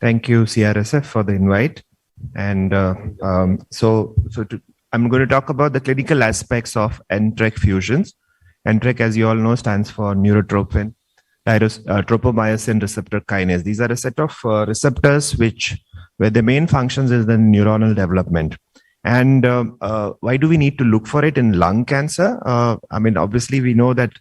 Thank you, CRSF, for the invite. And I'm going to talk about the clinical aspects of NTRK fusions. NTRK, as you all know, stands for neurotrophin tropomyosin receptor kinase. These are a set of receptors where the main functions is the neuronal development. And why do we need to look for it in lung cancer? Obviously, we know that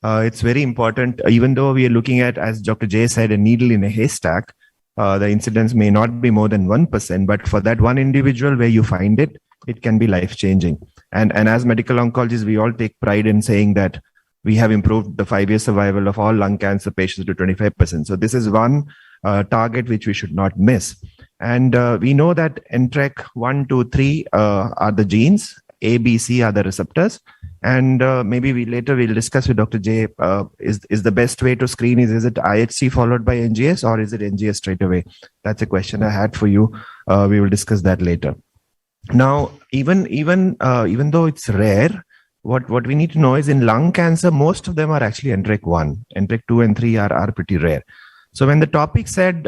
it's very important, even though we are looking at, as Dr. Jay said, a needle in a haystack. The incidence may not be more than 1%, but for that one individual where you find it, it can be life-changing. And as medical oncologists, we all take pride in saying that we have improved the 5-year survival of all lung cancer patients to 25%. So this is one target which we should not miss. And we know that NTRK 1, 2, 3 are the genes, A, B, C are the receptors. And maybe later we'll discuss with Dr. J, is the best way to screen is it IHC followed by NGS or is it NGS straight away? That's a question I had for you. We will discuss that later. Now, even though it's rare, what we need to know is in lung cancer, most of them are actually NTRK 1. NTRK 2 and 3 are pretty rare. So when the topic said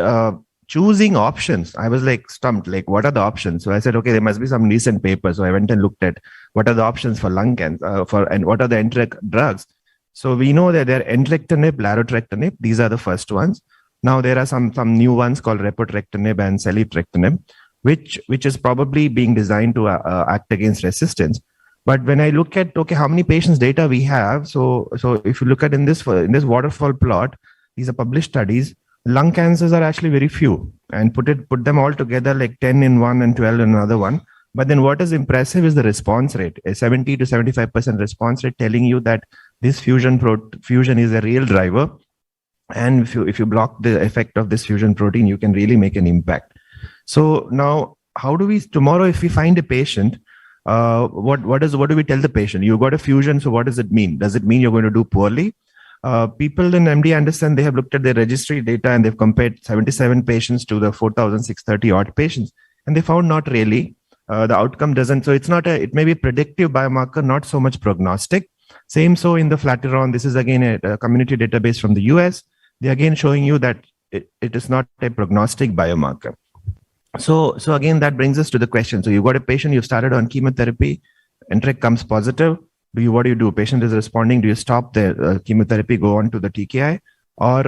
choosing options, I was like stumped, like what are the options? So I said, okay, there must be some recent paper. So I went and looked at what are the options for lung cancer and what are the NTRK drugs. So we know that they're entrectinib, larotrectinib. These are the first ones. Now there are some new ones called repotrectinib and selitrectinib, which is probably being designed to act against resistance. But when I look at, okay, how many patients data we have, so if you look at in this waterfall plot, these are published studies, lung cancers are actually very few, and put them all together like 10 in one and 12 in another one. But then what is impressive is the response rate, a 70 to 75% response rate, telling you that this fusion is a real driver. And if you block the effect of this fusion protein, you can really make an impact. So now, how do we, tomorrow, if we find a patient, what do we tell the patient? You got a fusion, so what does it mean? Does it mean you're going to do poorly? People in MD Anderson, they have looked at their registry data and they've compared 77 patients to the 4,630 odd patients, and they found not really. The outcome doesn't, so it may be a predictive biomarker, not so much prognostic. Same so in the Flatiron, this is again a community database from the US. They're again showing you that it is not a prognostic biomarker. So again, that brings us to the question. So you've got a patient, you started on chemotherapy, NTRK comes positive. What do you do? Patient is responding. Do you stop the chemotherapy, go on to the TKI? Or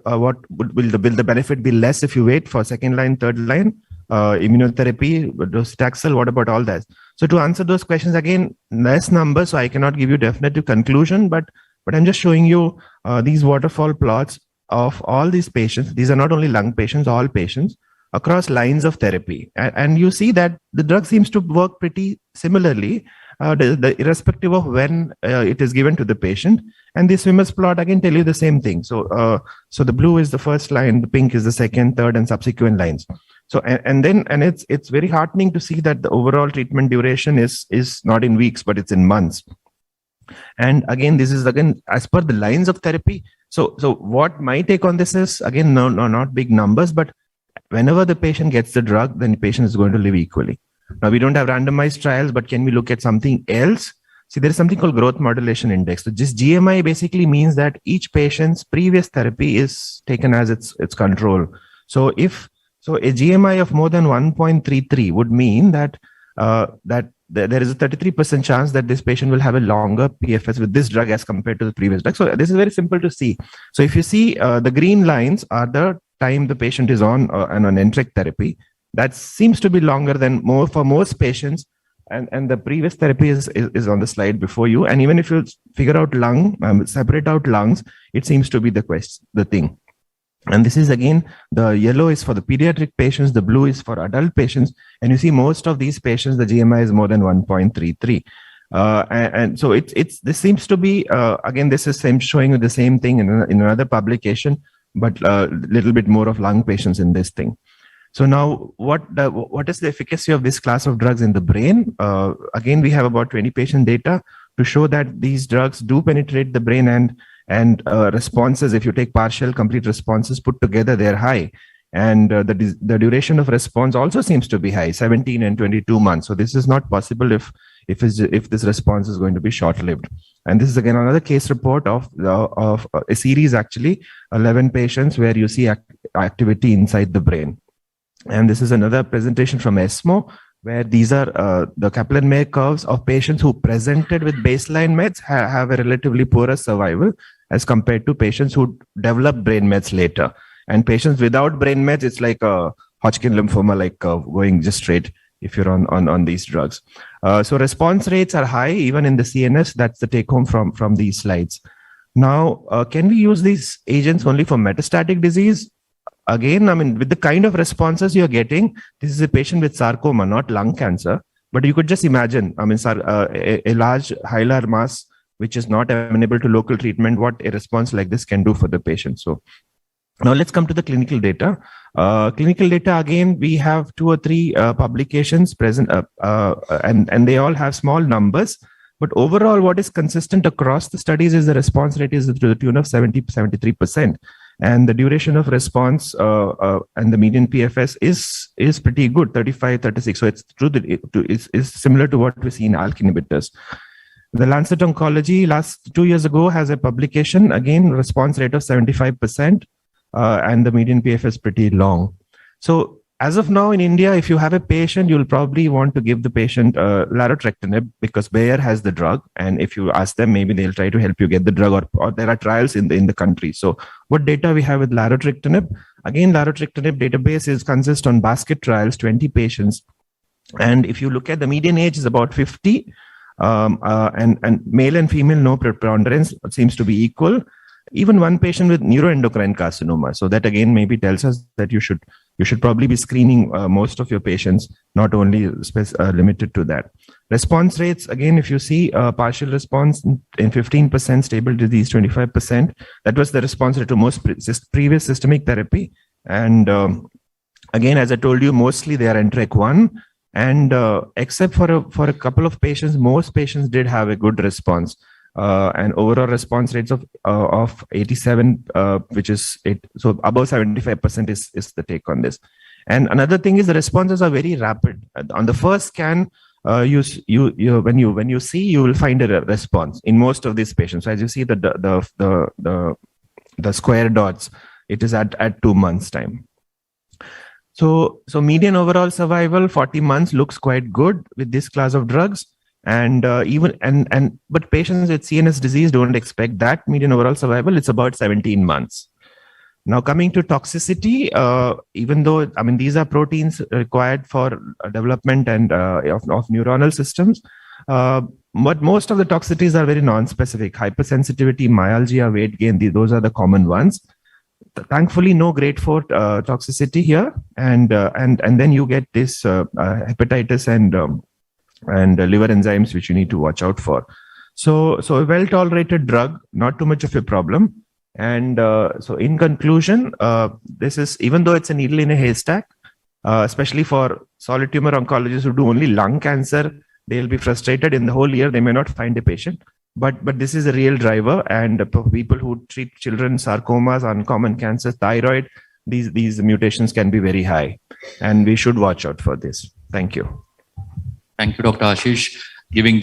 what will the benefit be less if you wait for second line, third line, immunotherapy, docetaxel? What about all that? So to answer those questions, again, less numbers, so I cannot give you definitive conclusion, but I'm just showing you these waterfall plots of all these patients. These are not only lung patients, all patients across lines of therapy. And you see that the drug seems to work pretty similarly, irrespective of when it is given to the patient. And the swimmers plot again tell you the same thing. So the blue is the first line, the pink is the second, third, and subsequent lines. So and it's very heartening to see that the overall treatment duration is not in weeks, but it's in months. And again, this is again as per the lines of therapy. So what my take on this is, again, no, not big numbers, but whenever the patient gets the drug, then the patient is going to live equally. Now, we don't have randomized trials, but can we look at something else? See, there is something called growth modulation index. So this GMI basically means that each patient's previous therapy is taken as its control. So a GMI of more than 1.33 would mean that there is a 33% chance that this patient will have a longer PFS with this drug as compared to the previous drug. So this is very simple to see. So if you see the green lines are the time the patient is on an NTRK therapy, that seems to be longer than for most patients, and the previous therapy is on the slide before you. And even if you figure out separate out lungs, it seems to be the thing. And this is again, the yellow is for the pediatric patients, the blue is for adult patients, and you see most of these patients, the GMI is more than 1.33. And so this seems to be again, this is showing you the same thing in another publication, but a little bit more of lung patients in this thing. So now, what is the efficacy of this class of drugs in the brain? Again, we have about 20 patient data to show that these drugs do penetrate the brain, and responses, if you take partial, complete responses put together, they're high. And the duration of response also seems to be high, 17 and 22 months. So this is not possible if this response is going to be short-lived. And this is again another case report of a series, actually, 11 patients where you see activity inside the brain. And this is another presentation from ESMO, where these are the Kaplan-Meier curves of patients who presented with baseline meds have a relatively poorer survival as compared to patients who develop brain meds later. And patients without brain meds, it's like a Hodgkin lymphoma, like going just straight if you're on these drugs. So response rates are high, even in the CNS. That's the take home from these slides. Now, can we use these agents only for metastatic disease? Again, I mean, with the kind of responses you're getting, this is a patient with sarcoma, not lung cancer. But you could just imagine, I mean, a large hilar mass, which is not amenable to local treatment, what a response like this can do for the patient. So now let's come to the clinical data. Clinical data, again, we have 2 or 3 publications present, and they all have small numbers. But overall, what is consistent across the studies is the response rate is to the tune of 70-73%. And the duration of response and the median PFS is pretty good, 35-36. So it's true that it is similar to what we see in ALK inhibitors. The Lancet Oncology last 2 years ago has a publication, again, response rate of 75%, and the median PFS pretty long. So as of now in India, if you have a patient, you'll probably want to give the patient larotrectinib because Bayer has the drug. And if you ask them, maybe they'll try to help you get the drug, or there are trials in the country. So what data we have with larotrectinib? Again, larotrectinib database consists on basket trials, 20 patients. And if you look at the median age is about 50, and male and female, no preponderance, seems to be equal. Even one patient with neuroendocrine carcinoma. So that again maybe tells us that you should probably be screening most of your patients, not only limited to that. Response rates, again, if you see partial response in 15%, stable disease 25%, that was the response rate to most previous systemic therapy. And again, as I told you, mostly they are NTRK1. And except for a couple of patients, most patients did have a good response. And overall response rates of 87, which is so above 75% is the take on this. And another thing is the responses are very rapid. On the first scan, when you see, you will find a response in most of these patients. So as you see the square dots, it is at 2 months time. So median overall survival 40 months looks quite good with this class of drugs. And but patients with CNS disease don't expect that median overall survival. It's about 17 months. Now coming to toxicity, even though, I mean, these are proteins required for development and of neuronal systems, but most of the toxicities are very non-specific. Hypersensitivity, myalgia, weight gain, those are the common ones. Thankfully, no grade 4 toxicity here, and then you get this hepatitis and liver enzymes, which you need to watch out for. So a well-tolerated drug, not too much of a problem. And so in conclusion, this is, even though it's a needle in a haystack, especially for solid tumor oncologists who do only lung cancer, they'll be frustrated in the whole year. They may not find a patient, but this is a real driver. And people who treat children, sarcomas, uncommon cancers, thyroid, these mutations can be very high, and we should watch out for this. Thank you. Thank you, Dr. Ashish, giving